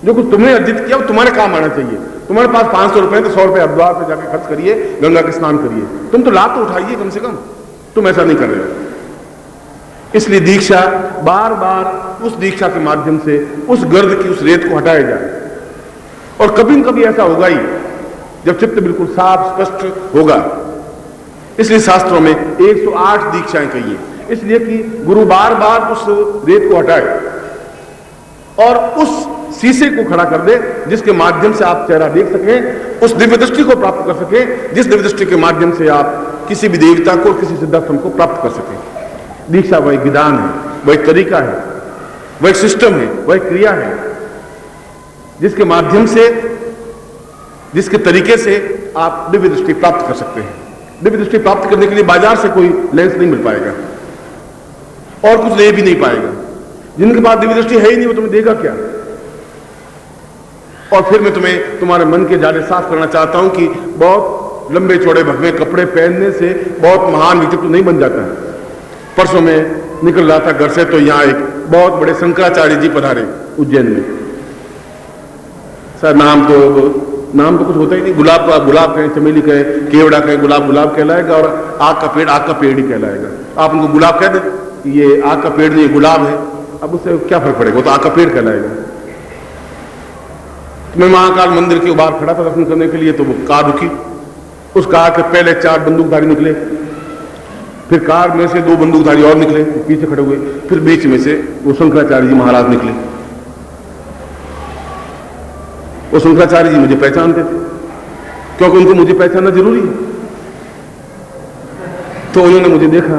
जो कुछ तुमने अर्जित किया वो तुम्हारे काम आना चाहिए। तुम्हारे पास 500 रुपए तो 100 रुपए हरिद्वार पे जाके खर्च करिए, गंगा के स्नान करिए। तुम तो लाभ तो उठाइए कम से कम, तुम ऐसा नहीं कर रहे हो। इसलिए दीक्षा बार बार उस दीक्षा के माध्यम से उस गर्द की, उस रेत को हटाया जाए। और कभी न कभी ऐसा होगा ही जब चित्त बिल्कुल साफ स्पष्ट होगा। इसलिए शास्त्रों में 108 दीक्षाएं कही है, इसलिए कि गुरु बार बार उस रेत को हटाए और उस शीशे को खड़ा कर दे जिसके माध्यम से आप चेहरा देख सकें, उस दिव्य दृष्टि को प्राप्त कर सकें जिस दिव्य दृष्टि के माध्यम से आप किसी भी देवता को, किसी सिद्धार्थम को प्राप्त कर सकें। दीक्षा वह एक विधान है, वह एक तरीका है, वह एक सिस्टम है, वह एक क्रिया है जिसके माध्यम से, जिसके तरीके से आप दिव्य दृष्टि प्राप्त कर सकते हैं। दिव्य दृष्टि प्राप्त करने के लिए बाजार से कोई लेंस नहीं मिल पाएगा और कुछ ले भी नहीं पाएगा। जिनके पास दिव्य दृष्टि है ही नहीं वो तुम्हें देगा क्या। और फिर मैं तुम्हें तुम्हारे मन के जाले साफ करना चाहता हूं कि बहुत लंबे चौड़े भगवे कपड़े पहनने से बहुत महान व्यक्तित्व नहीं बन जाता है। परसों में निकल रहा था घर से तो यहां एक बहुत बड़े शंकराचार्य जी पधारे उज्जैन में। सर नाम तो कुछ होता ही नहीं, गुलाब का गुलाब कहें, चमेली कहें, केवड़ा कहें, गुलाब गुलाब कहलाएगा और आग का पेड़ ही कहलाएगा। आप उनको गुलाब कह दें, ये आग का पेड़ नहीं गुलाब है, अब उससे क्या फर्क पड़ेगा, वो तो आग का पेड़ कहलाएगा। मैं महाकाल मंदिर के बाहर खड़ा था दर्शन करने के लिए, तो वो कार रुकी। उस कार के पहले 4 बंदूकधारी निकले, फिर कार में से 2 बंदूकधारी और निकले पीछे खड़े हुए, फिर बीच में से वो शंकराचार्य जी महाराज निकले। वो शंकराचार्य जी मुझे पहचानते थे क्योंकि उनको मुझे पहचानना जरूरी है। तो उन्होंने मुझे देखा,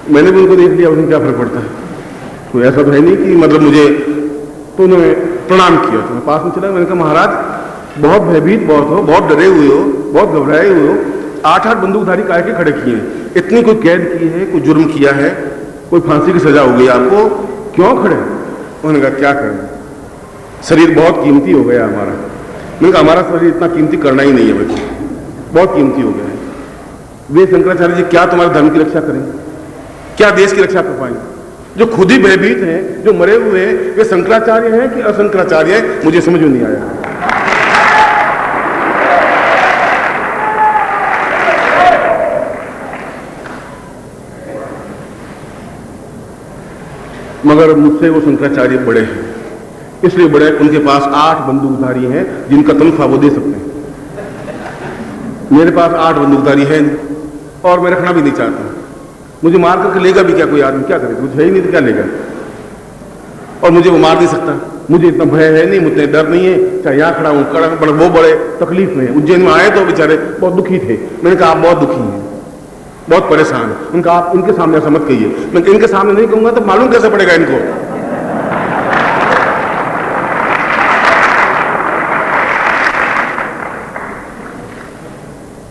मैंने भी उनको देख लिया, उन्हें क्या फर्क पड़ता है, कोई ऐसा तो है नहीं कि मतलब मुझे। तो उन्होंने प्रणाम किया, तो मैं पास में चला, मैंने कहा महाराज बहुत भयभीत बहुत हो, बहुत डरे हुए हो, बहुत घबराए हुए हो, 8-8 बंदूकधारी काहे के खड़े किए हैं, इतनी कोई कैद की है, कोई जुर्म किया है, कोई फांसी की सजा हो गई आपको, क्यों खड़े। उन्होंने कहा क्या करें, शरीर बहुत कीमती हो गया हमारा। मैंने कहा हमारा शरीर इतना कीमती करना ही नहीं है भाई, बहुत कीमती हो गया है। वे शंकराचार्य जी क्या तुम्हारे धर्म की रक्षा करेंगे, क्या देश की रक्षा कर पाएंगे, जो खुद ही भयभीत हैं, जो मरे हुए हैं, वे शंकराचार्य हैं कि अशंकराचार्य हैं, मुझे समझ में नहीं आया। मगर मुझसे वो शंकराचार्य बड़े हैं, इसलिए बड़े, उनके पास 8 बंदूकधारी हैं जिनका तनख्वाह वो दे सकते हैं। मेरे पास 8 बंदूकधारी है और मैं रखना भी नहीं चाहता। मुझे मार करके लेगा भी क्या कोई आदमी, क्या करेगा, मुझे है ही नहीं तो क्या लेगा, और मुझे वो मार नहीं सकता। मुझे इतना भय है नहीं, मुझे डर नहीं है, चाहे यहां खड़ा हूं, बड़े वो बड़े तकलीफ में। उज्जैन में आए तो बेचारे बहुत दुखी थे। मैंने कहा आप बहुत दुखी हैं, बहुत परेशान है। उनका आप इनके सामने ऐसा मत कहिए। मैं इनके सामने नहीं कहूंगा तो मालूम कैसे पड़ेगा इनको।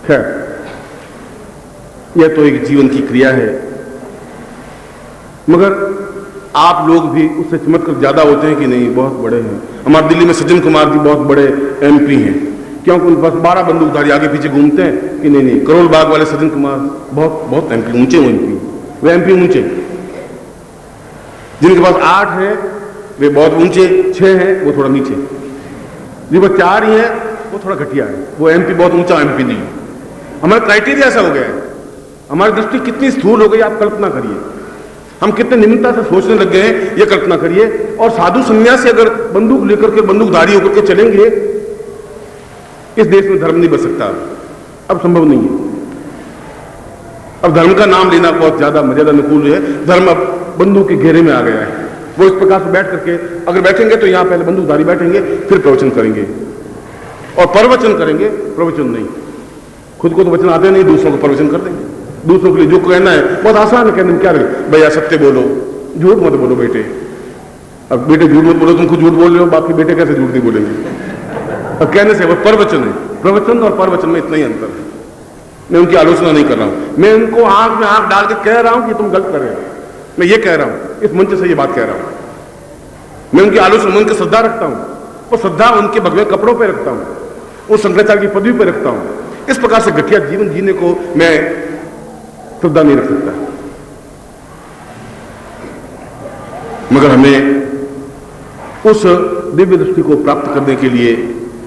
खैर, यह तो एक जीवन की क्रिया है, मगर आप लोग भी उससे चमत्कार ज्यादा होते हैं कि नहीं, बहुत बड़े हैं। हमारे दिल्ली में सज्जन कुमार जी बहुत बड़े MP हैं, क्योंकि उनके पास 12 बंदूकधारी आगे पीछे घूमते हैं कि नहीं, करोल बाग वाले सज्जन कुमार बहुत MP ऊंचे, वे MP ऊंचे। जिनके पास 8 हैं वे बहुत ऊंचे, 6 हैं वो थोड़ा नीचे, जिनके पास 4 ही हैं वो थोड़ा घटिया है, वो MP बहुत ऊंचा MP नहीं। हमारा क्राइटेरिया ऐसा हो गया है, हमारी दृष्टि कितनी स्थूल हो गई आप कल्पना करिए, हम कितने निम्नता से सोचने लग गए हैं ये कल्पना करिए। और साधु सन्यासी अगर बंदूक लेकर के, बंदूकधारी होकर के चलेंगे, इस देश में धर्म नहीं बच सकता, अब संभव नहीं है। अब धर्म का नाम लेना बहुत ज्यादा मर्यादा अनुकूल है, धर्म अब बंदूक के घेरे में आ गया है। वो इस प्रकार से बैठ करके अगर बैठेंगे तो यहां पहले बंदूकधारी बैठेंगे, फिर प्रवचन करेंगे और प्रवचन करेंगे, प्रवचन नहीं। खुद को तो वचन आते नहीं, दूसरों को प्रवचन कर देंगे। दूसरों के लिए जो कहना है बहुत आसान है, कहने में क्या रहे, भैया सत्य बोलो, झूठ मत बोलो बेटे। अब बेटे झूठ मत बोलो, तुम खुद झूठ बोल रहे हो, बाकी बेटे कैसे झूठ नहीं बोलेंगे। अब कहने से वो प्रवचन है, प्रवचन और प्रवचन में इतना ही अंतर है। मैं उनकी आलोचना नहीं कर रहा हूं, मैं उनको आंख में आंख डाल के कह रहा हूं कि तुम गलत कर रहे हो। मैं ये कह रहा हूं, इस मंच से ये बात कह रहा हूं। मैं उनकी आलोचना, उनकी श्रद्धा रखता हूं, और श्रद्धा उनके भगवे कपड़ों पर रखता हूं, वो शंकराचार्य की पदवी पर रखता हूं। इस प्रकार से घटिया जीवन जीने को मैं श्रद्धा नहीं रख सकता। मगर हमें उस दिव्य दृष्टि को प्राप्त करने के लिए,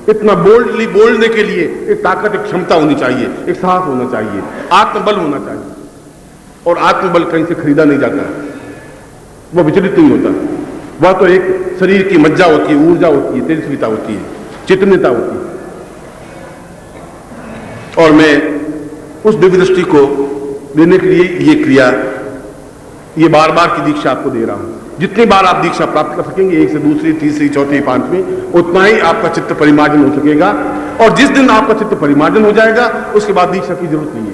इतना बोल्डली बोलने के लिए एक ताकत, एक क्षमता होनी चाहिए, एक साहस होना चाहिए, आत्मबल होना चाहिए। और आत्मबल कहीं से खरीदा नहीं जाता, वह विचलित नहीं होता। वह तो एक शरीर की मज्जा होती है, ऊर्जा होती है, तेजस्विता होती है, चेतन्यता होती है। और मैं उस दिव्य दृष्टि को देने के लिए ये क्रिया, ये बार बार की दीक्षा आपको दे रहा हूं। जितनी बार आप दीक्षा प्राप्त कर सकेंगे, एक से दूसरी, तीसरी, चौथी, पांचवी, उतना ही आपका चित्त परिमार्जन हो सकेगा। और जिस दिन आपका चित्त परिमार्जन हो जाएगा, उसके बाद दीक्षा की जरूरत नहीं है,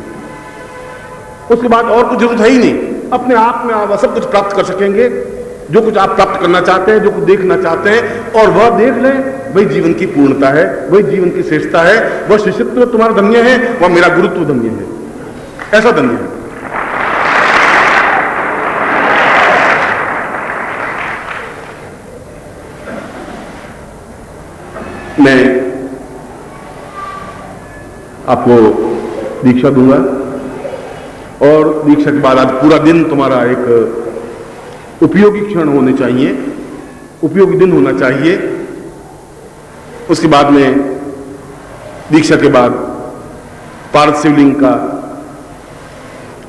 उसके बाद और कुछ जरूरत है ही नहीं। अपने आप में आप सब कुछ प्राप्त कर सकेंगे, जो कुछ आप प्राप्त करना चाहते हैं, जो कुछ देखना चाहते हैं, और वह देख लें। वही जीवन की पूर्णता है, वही जीवन की श्रेष्ठता है। वह शिष्यत्व तुम्हारा धन्य है, वह मेरा गुरुत्व धन्य है, ऐसा धन्य है। मैं आपको दीक्षा दूंगा, और दीक्षा के बाद आज पूरा दिन तुम्हारा एक उपयोगी क्षण होने चाहिए, उपयोगी दिन होना चाहिए। उसके बाद में, दीक्षा के बाद पार्थ शिवलिंग का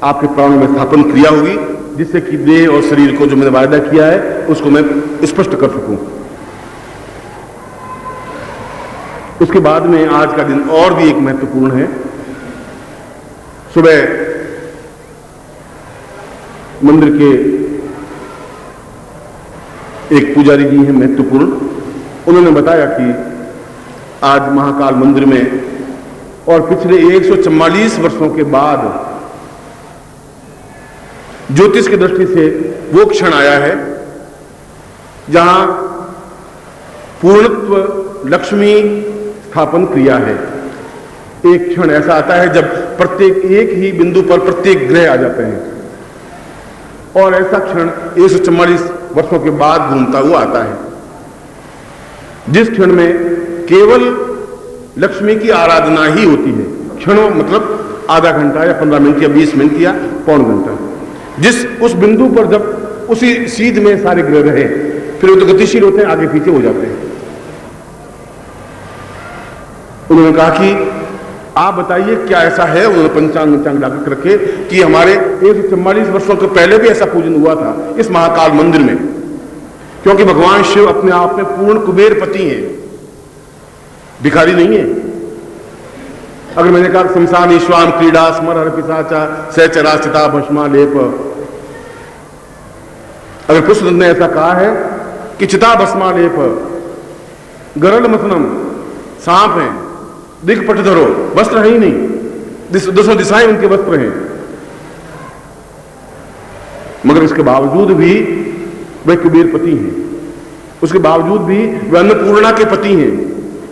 आपके प्राणों में स्थापन क्रिया होगी, जिससे कि देह और शरीर को जो मैंने वायदा किया है उसको मैं स्पष्ट कर सकूं। उसके बाद में आज का दिन और भी एक महत्वपूर्ण है। सुबह मंदिर के एक पुजारी जी हैं महत्वपूर्ण, उन्होंने बताया कि आज महाकाल मंदिर में और पिछले 144 वर्षों के बाद ज्योतिष की दृष्टि से वो क्षण आया है जहां पूर्णत्व लक्ष्मी स्थापन क्रिया है। एक क्षण ऐसा आता है जब प्रत्येक एक ही बिंदु पर प्रत्येक ग्रह आ जाते हैं, और ऐसा क्षण 144 वर्षों के बाद घूमता हुआ आता है, जिस क्षण में केवल लक्ष्मी की आराधना ही होती है। क्षणों मतलब आधा घंटा या 15 मिनट या 20 मिनट या पौन घंटा, जिस उस बिंदु पर जब उसी सीध में सारे ग्रह रहे, फिर वो तो गतिशील होते हैं, आगे पीछे हो जाते हैं। उन्होंने कहा कि आप बताइए क्या ऐसा है, उन्होंने पंचांग डाक रखे कि हमारे 144 वर्षों के पहले भी ऐसा पूजन हुआ था इस महाकाल मंदिर में, क्योंकि भगवान शिव अपने आप में पूर्ण कुबेरपति हैं, भिखारी नहीं है। अगर मैंने कहा शमशान ईश्वाम क्रीडा स्मर हर पिशाचा सहचरा चिता भस्मा लेप, अगर कृष्ण ने ऐसा कहा है कि चिता भस्मा लेप, गरल मथनम सांप है, दिख पट धरो, वस्त्र है ही नहीं, दोनों दिशाएं उनके वस्त्र हैं, मगर इसके बावजूद भी वे कुबेरपति हैं, उसके बावजूद भी वे अन्नपूर्णा के पति हैं,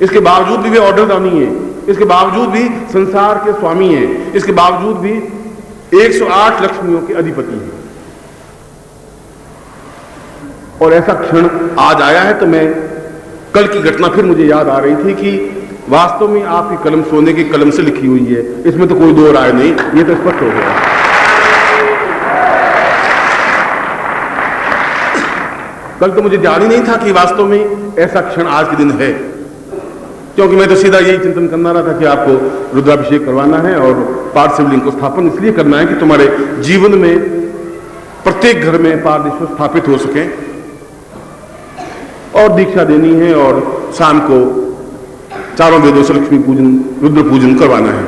इसके बावजूद भी वे ऑर्डर दानी हैं, इसके बावजूद भी संसार के स्वामी हैं, इसके बावजूद भी 108 लक्ष्मियों के अधिपति हैं। और ऐसा क्षण आज आया है। तो मैं कल की घटना फिर मुझे याद आ रही थी कि वास्तव में आपकी कलम सोने की कलम से लिखी हुई है, इसमें तो कोई दो राय नहीं, ये तो स्पष्ट हो गया। कल तो मुझे ध्यान ही नहीं था कि वास्तव में ऐसा क्षण आज के दिन है, क्योंकि मैं तो सीधा यही चिंतन करना रहा था कि आपको रुद्राभिषेक करवाना है और पार्थ शिवलिंग को स्थापन इसलिए करना है कि तुम्हारे जीवन में प्रत्येक घर में पार्थ स्थापित हो सके, और दीक्षा देनी है, और शाम को चारों वेदों से लक्ष्मी पूजन, रुद्र पूजन करवाना है।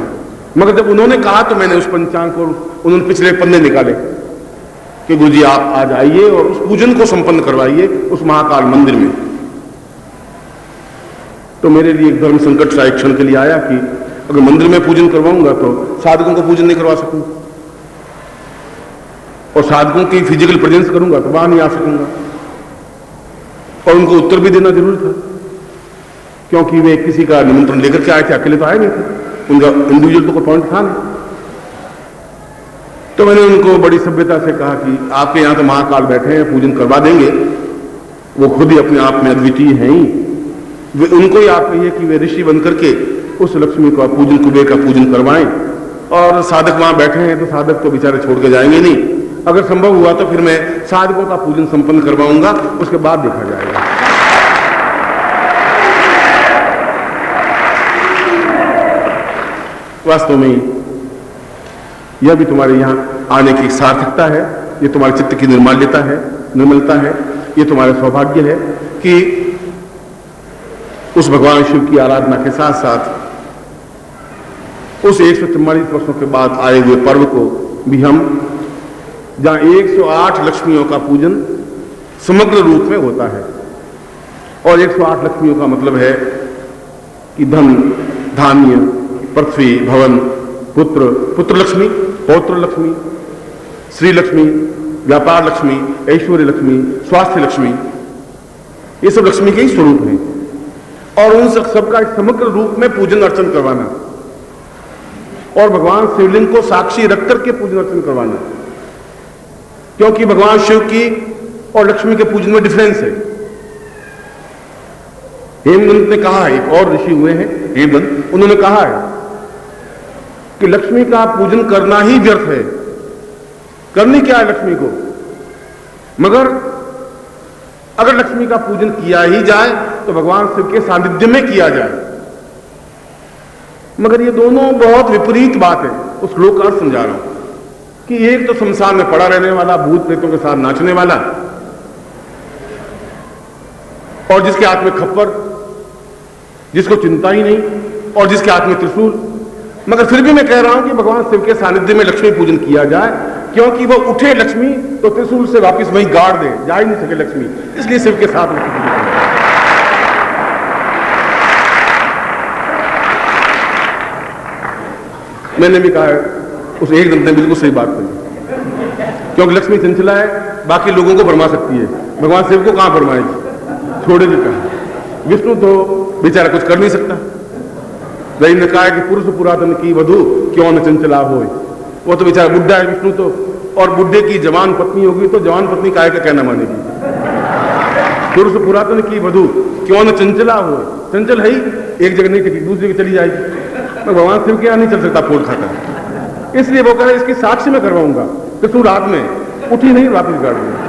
मगर जब उन्होंने कहा तो मैंने उस पंचांग को, उन्होंने पिछले पन्ने निकाले कि गुरुजी आप आज आइए और उस पूजन को संपन्न करवाइए उस महाकाल मंदिर में। तो मेरे लिए एक धर्म संकट सा एक क्षण के लिए आया कि अगर मंदिर में पूजन करवाऊंगा तो साधकों को पूजन नहीं करवा सकूंगा, और साधकों की फिजिकल प्रेजेंस करूंगा तो वहां नहीं आ सकूंगा, और उनको उत्तर भी देना जरूरी था, क्योंकि वे किसी का निमंत्रण लेकर के आए थे, अकेले तो आए नहीं थे, उनका इंडिविजुअल तो कोई पॉइंट था नहीं। तो मैंने उनको बड़ी सभ्यता से कहा कि आपके यहां तो महाकाल बैठे हैं, पूजन करवा देंगे, वो खुद ही अपने आप में अद्वितीय हैं ही, वे उनको ही आप कहिए कि वे ऋषि बन करके उस लक्ष्मी का पूजन, कुबेर का पूजन करवाएं, और साधक वहां बैठे हैं तो साधक तो बेचारे छोड़ के जाएंगे नहीं। अगर संभव हुआ तो फिर मैं साधकों का पूजन संपन्न करवाऊंगा, उसके बाद देखा जाएगा। वास्तव में यह भी तुम्हारे यहाँ आने की एक सार्थकता है, ये तुम्हारे चित्त की निर्मलता है, ये तुम्हारा सौभाग्य है कि उस भगवान शिव की आराधना के साथ साथ उस 144 वर्षों के बाद आए हुए पर्व को भी हम, जहां 108 लक्ष्मियों का पूजन समग्र रूप में होता है, और 108 लक्ष्मियों का मतलब है कि धन, धान्य, पृथ्वी, भवन, पुत्र लक्ष्मी, पौत्र लक्ष्मी, श्री लक्ष्मी, व्यापार लक्ष्मी, ऐश्वर्य लक्ष्मी, स्वास्थ्य लक्ष्मी, ये सब लक्ष्मी के ही स्वरूप हैं, और उन सबका समग्र रूप में पूजन अर्चन करवाना और भगवान शिवलिंग को साक्षी रख करके पूजन अर्चन करवाना, क्योंकि भगवान शिव की और लक्ष्मी के पूजन में डिफरेंस है। हेमदंत ने कहा है, एक और ऋषि हुए हैं हेमदंत, उन्होंने कहा है कि लक्ष्मी का पूजन करना ही व्यर्थ है। करनी क्या है लक्ष्मी को, मगर अगर लक्ष्मी का पूजन किया ही जाए तो भगवान शिव के सानिध्य में किया जाए। मगर ये दोनों बहुत विपरीत बात है। उस श्लोक का अर्थ समझा रहा हूं कि एक तो संसार में पड़ा रहने वाला, भूत प्रेतों के साथ नाचने वाला, और जिसके हाथ में खप्पर, जिसको चिंता ही नहीं, और जिसके हाथ में त्रिशूल। मगर फिर भी मैं कह रहा हूं कि भगवान शिव के सानिध्य में लक्ष्मी पूजन किया जाए, क्योंकि वो उठे लक्ष्मी तो त्रिशूल से वापस वहीं गाड़ दे, जा ही नहीं सके लक्ष्मी, इसलिए शिव के साथ लक्ष्मी। मैंने भी कहा है, उस एक दंत ने बिल्कुल सही बात कही, क्योंकि लक्ष्मी चंचला है, बाकी लोगों को भरमा सकती है, भगवान शिव को कहां भरमाएगी, छोड़ेगी कहां। विष्णु तो बेचारा कुछ कर नहीं सकता। वही ने कहा कि पुरुष पुरातन की वधु क्यों न चंचला होए, वो तो बेचारा बुढ़ा है विष्णु तो, और बुढ़े की जवान पत्नी होगी तो जवान पत्नी काहे का कहना मानेगी। पुरुष पुरातन की वधु क्यों न चंचला होए, चंचल है ही, एक जगह नहीं टिकी दूसरी जगह चली जाएगी। मैं भगवान शिव के यहां नहीं चल सकता पोल खाता, इसलिए वो कह रहे इसकी साक्षी में करवाऊंगा, त्रिशूल हाथ में, उठी नहीं वापिस गाड़ दूंगा।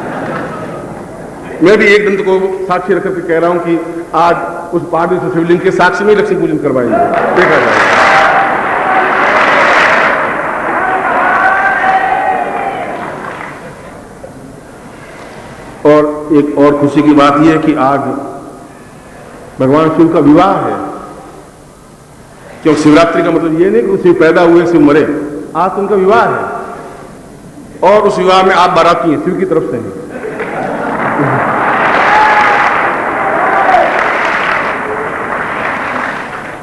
मैं भी एक दंत को साक्षी रख करके कह रहा हूं कि आज उस पार्वती शिवलिंग के साक्षी में लक्ष्मी पूजन करवाएंगे, देखा जाए। और एक और खुशी की बात यह है कि आज भगवान शिव का विवाह है, क्यों शिवरात्रि का मतलब ये नहीं कि शिव पैदा हुए शिव मरे, आज उनका विवाह है, और उस विवाह में आप बाराती हैं, शिव की तरफ से हैं।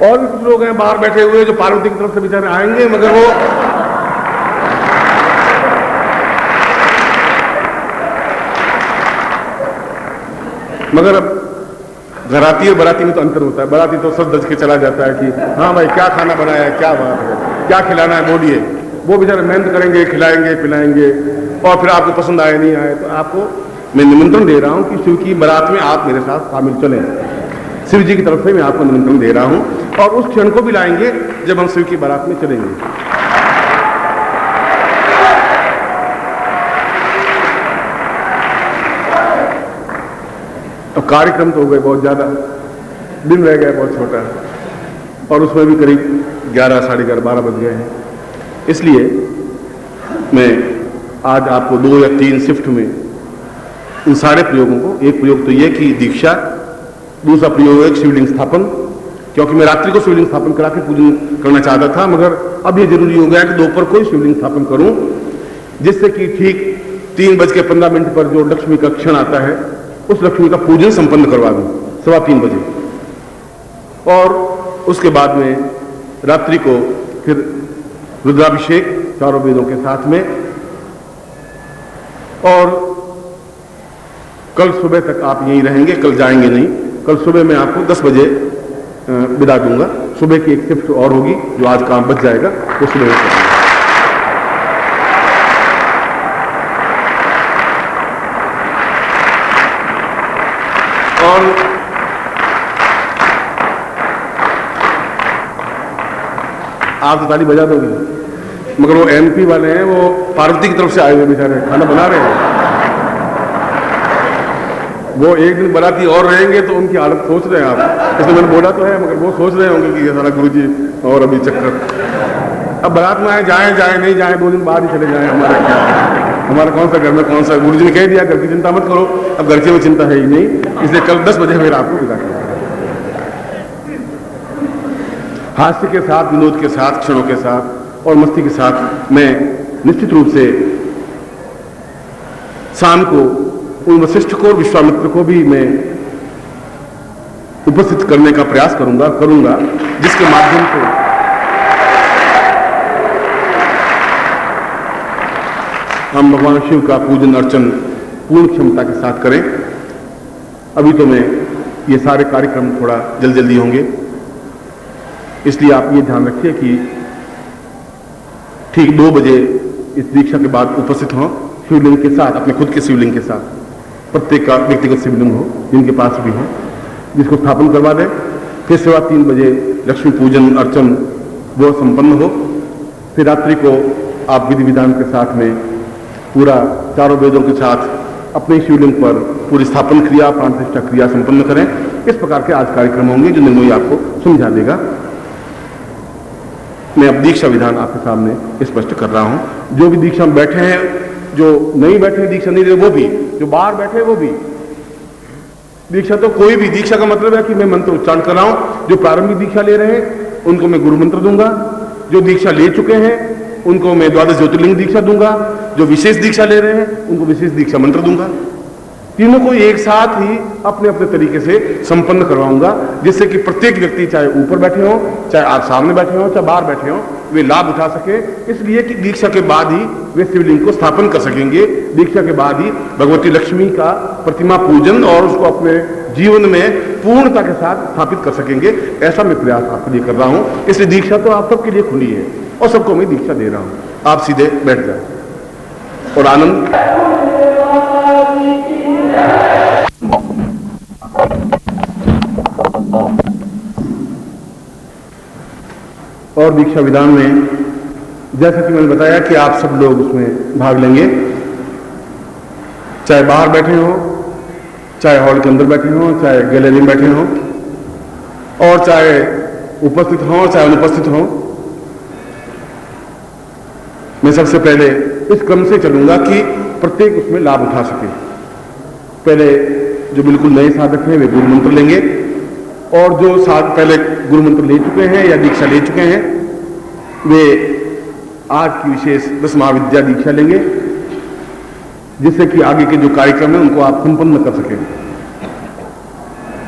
और भी कुछ लोग हैं बाहर बैठे हुए जो पार्वती की तरफ से बेचारे आएंगे, मगर वो अब घराती और बराती में तो अंतर होता है। बराती तो सब दज के चला जाता है कि हाँ भाई क्या खाना बनाया है, क्या बात है, क्या खिलाना है बोलिए। वो बेचारे मेहनत करेंगे, खिलाएंगे पिलाएंगे, और फिर आपको पसंद आए नहीं आए तो आपको मैं निमंत्रण दे रहा हूं कि शिव की बारात में आप मेरे साथ शामिल चलें। शिव जी की तरफ से मैं आपको निमंत्रण दे रहा हूं, और उस क्षण को भी लाएंगे जब हम शिव की बारात में चलेंगे। अब कार्यक्रम तो हो गए बहुत ज्यादा, दिन रह गया बहुत छोटा, और उसमें भी करीब 11, साढ़े 11, 12 बज गए हैं। इसलिए मैं आज आपको 2 या 3 शिफ्ट में इन सारे प्रयोगों को, एक प्रयोग तो यह कि दीक्षा, दूसरा प्रयोग है शिवलिंग स्थापन, क्योंकि मैं रात्रि को शिवलिंग स्थापन करा के पूजन करना चाहता था, मगर अब यह जरूरी हो गया कि दोपहर को ही शिवलिंग स्थापन करूं, जिससे कि ठीक 3:15 पर जो लक्ष्मी का क्षण आता है उस लक्ष्मी का पूजन संपन्न करवा दूं 3:15 बजे, और उसके बाद में रात्रि को फिर रुद्राभिषेक चारों वेदों के साथ में, और कल सुबह तक आप यहीं रहेंगे, कल जाएंगे नहीं। कल सुबह मैं आपको 10 बजे विदा दूंगा। सुबह की एक शिफ्ट और होगी, जो आज काम बच जाएगा वो सुबह करेंगे। और आप तो ताली बजा दोगे, मगर वो एमपी वाले हैं, वो पार्वती की तरफ से आए हुए बेचारे खाना बना रहे हैं। वो एक दिन बाराती और रहेंगे तो उनकी हालत सोच रहे हैं आप, इसलिए मैंने बोला तो है, मगर वो सोच रहे होंगे कि ये सारा गुरुजी और अभी चक्कर। अब बारात में आए, जाए जाए नहीं जाए, 2 दिन बाद ही चले जाए, हमारा क्या, हमारा कौन सा घर में कौन सा। गुरु जी ने कह दिया घर की चिंता मत करो, अब घर की में चिंता है ही नहीं, इसलिए कल 10 बजे हमें रात को विदा किया। हास्य के साथ, विनोद के साथ, क्षणों के साथ और मस्ती के साथ मैं निश्चित रूप से शाम को उन वशिष्ठ को और विश्वामित्र को भी मैं उपस्थित करने का प्रयास करूंगा, जिसके माध्यम से हम भगवान शिव का पूजन अर्चन पूर्ण क्षमता के साथ करें। अभी तो मैं ये सारे कार्यक्रम थोड़ा जल्दी होंगे, इसलिए आप ये ध्यान रखिए कि ठीक 2 बजे इस दीक्षा के बाद उपस्थित हों शिवलिंग के साथ, अपने खुद के शिवलिंग के साथ। प्रत्येक का व्यक्तिगत शिवलिंग हो, जिनके पास भी हो, जिसको स्थापन करवा दें। फिर 3:15 बजे लक्ष्मी पूजन अर्चन वो संपन्न हो। फिर रात्रि को आप विधि विधान के साथ में पूरा चारों वेदों के साथ अपने शिवलिंग पर पूरी स्थापन क्रिया, प्राण प्रतिष्ठा क्रिया संपन्न करें। इस प्रकार के आज कार्यक्रम होंगे जो निर्मोही आपको समझा देगा। मैं अब दीक्षा विधान आपके सामने स्पष्ट कर रहा हूं। जो भी दीक्षा में बैठे हैं, जो नहीं बैठे दीक्षा नहीं दे वो भी, जो बाहर बैठे वो भी, दीक्षा तो कोई भी, दीक्षा का मतलब है कि मैं मंत्र उच्चारण कर रहा हूं। जो प्रारंभिक दीक्षा ले रहे हैं उनको मैं गुरु मंत्र दूंगा, जो दीक्षा ले चुके हैं उनको मैं द्वादश ज्योतिर्लिंग दीक्षा दूंगा, जो विशेष दीक्षा ले रहे हैं उनको विशेष दीक्षा मंत्र दूंगा। तीनों को एक साथ ही अपने अपने तरीके से संपन्न करवाऊंगा, जिससे कि प्रत्येक व्यक्ति चाहे ऊपर बैठे हो, चाहे आप सामने बैठे हो, चाहे बाहर बैठे हो, वे लाभ उठा सके। इसलिए कि दीक्षा के बाद ही वे शिवलिंग को स्थापन कर सकेंगे। दीक्षा के बाद ही भगवती लक्ष्मी का प्रतिमा पूजन और उसको अपने जीवन में पूर्णता के साथ स्थापित कर सकेंगे। ऐसा मैं प्रयास आपके लिए कर रहा हूं। इसलिए दीक्षा तो आप सबके लिए खुली है और सबको मैं दीक्षा दे रहा हूं। आप सीधे बैठ जाए और आनंद। और दीक्षा विधान में जैसा कि मैंने बताया कि आप सब लोग उसमें भाग लेंगे, चाहे बाहर बैठे हो, चाहे हॉल के अंदर बैठे हो, चाहे गैलरी में बैठे हो, और चाहे उपस्थित हो चाहे अनुपस्थित हो। मैं सबसे पहले इस क्रम से चलूंगा कि प्रत्येक उसमें लाभ उठा सके। पहले जो बिल्कुल नए साधक हैं वे गुरु मंत्र लेंगे, और जो पहले गुरु मंत्र ले चुके हैं या दीक्षा ले चुके हैं वे आज की विशेष 10 महाविद्या दीक्षा लेंगे, जिससे कि आगे के जो कार्यक्रम है उनको आप संपन्न कर सकें।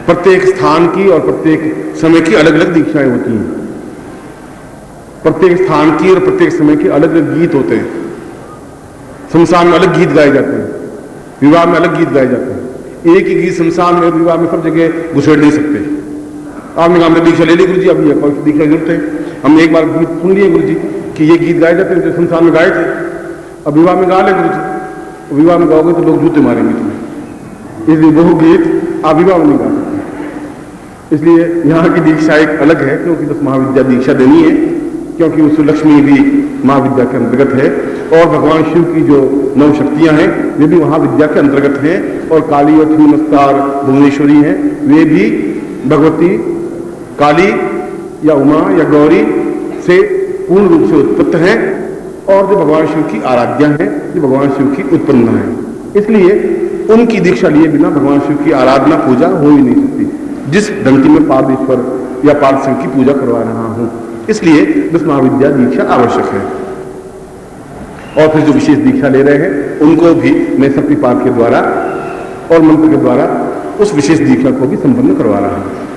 प्रत्येक स्थान की और प्रत्येक समय की अलग अलग दीक्षाएं होती हैं। प्रत्येक स्थान की और प्रत्येक समय के अलग अलग गीत होते हैं। शमशान में अलग गीत गाए जाते हैं, विवाह में अलग गीत गाए जाते हैं। एक ही गीत शमशान में और विवाह में सब जगह घुसेड़ नहीं सकते। आपने कहा हमने दीक्षा ले ली गुरु जी, अब ये कौन सी दीक्षा जरूरत है? हमने एक बार गीत सुन लिए गुरु जी कि ये गीत गाए जाते हैं जो शमशान में गाए थे, अब विवाह में गा ले गुरु जी। विवाह में गाओगे तो लोग जूते मारेंगे तुम्हें, इसलिए वो गीत आप विवाह में नहीं गा सकते। इसलिए यहाँ की दीक्षा एक अलग है, क्योंकि 10 महाविद्या दीक्षा देनी है, क्योंकि उस लक्ष्मी भी महाविद्या के अंतर्गत है, और भगवान शिव की जो 9 शक्तियां हैं वे भी महाविद्या के अंतर्गत हैं, और काली और छिन्नमस्तार भुवनेश्वरी हैं, वे भी भगवती काली या उमा या गौरी से पूर्ण रूप से उत्पत्त हैं, और जो भगवान शिव की आराध्या हैं, जो भगवान शिव की उत्पन्न है। इसलिए उनकी दीक्षा लिए बिना भगवान शिव की आराधना पूजा हो ही नहीं सकती, जिस ढंग की मैं पार्वतीश्वर या पार्थ शिव की पूजा करवा रहा हूं। इसलिए 10 महाविद्या दीक्षा आवश्यक है। और फिर जो विशेष दीक्षा ले रहे हैं उनको भी मैं शक्तिपाठ के द्वारा और मंत्र के द्वारा उस विशेष दीक्षा को भी संपन्न करवा रहा हूं।